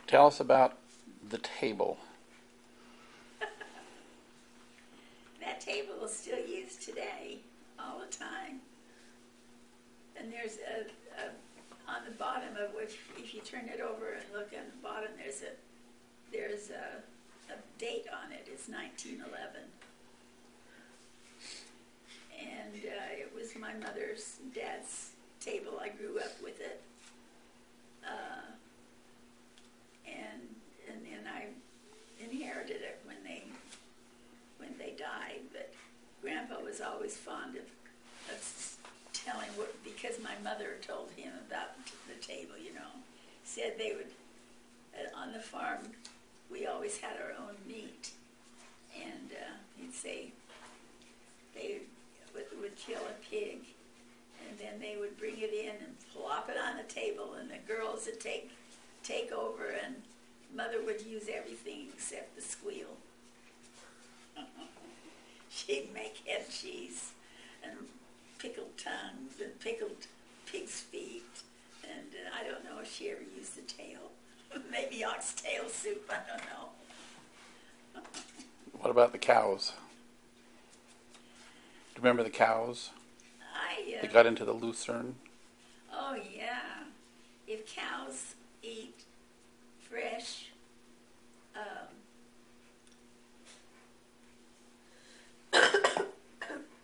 Tell us about the table. That table is still used today, all the time. And there's on the bottom of which, if you turn it over and look on the bottom, there's a date on it. It's 1911. And it was my mother's dad's table. I grew up with it. And then I inherited it when they died. But Grandpa was always fond of telling what, because my mother told him about the table, said they would, on the farm, we always had our own meat. And he'd say they would kill a pig, and then they would bring it in and plop it on the table, and the girls would take over, and Mother would use everything except the squeal. She'd make head cheese and pickled tongues and pickled pig's feet, and I don't know if she ever used the tail. Maybe oxtail soup, I don't know. What about the cows? Do you remember the cows? They got into the lucerne. Oh, yeah. If cows eat fresh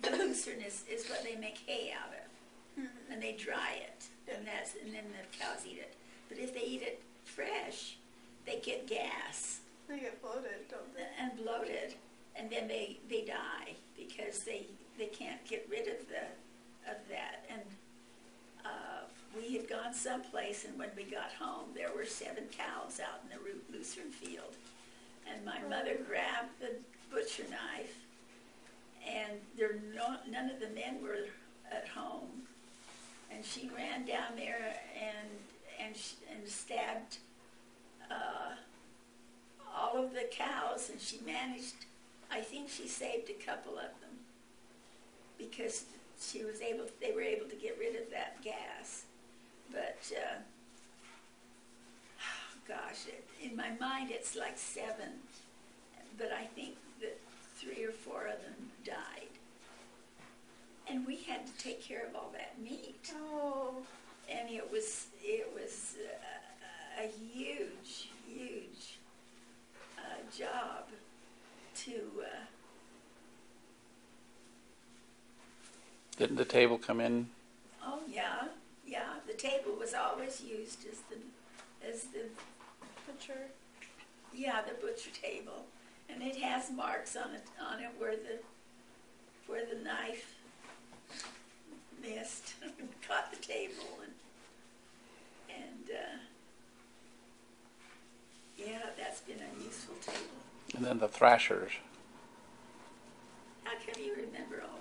the lucerne is what they make hay out of. And they dry it, and then the cows eat it. But if they eat it fresh, they get gas. They get bloated, don't they? And bloated, and then they die because they can't get rid of that. And we had gone someplace, and when we got home, there were 7 cows out in the lucerne field. And my mother grabbed the butcher knife, and none of the men were at home. And she ran down there and stabbed all of the cows, and she managed, I think she saved a couple of them because they were able to get rid of that gas. But gosh, in my mind it's like 7, but I think that 3 or 4 of them died. And we had to take care of all that meat. Oh. And it was a huge job to. Didn't the table come in? Oh yeah. The table was always used as the Butcher. Yeah, the butcher table, and it has marks on it where the knife missed, caught the table, and yeah, that's been a useful table. And then the thrashers. How come you remember all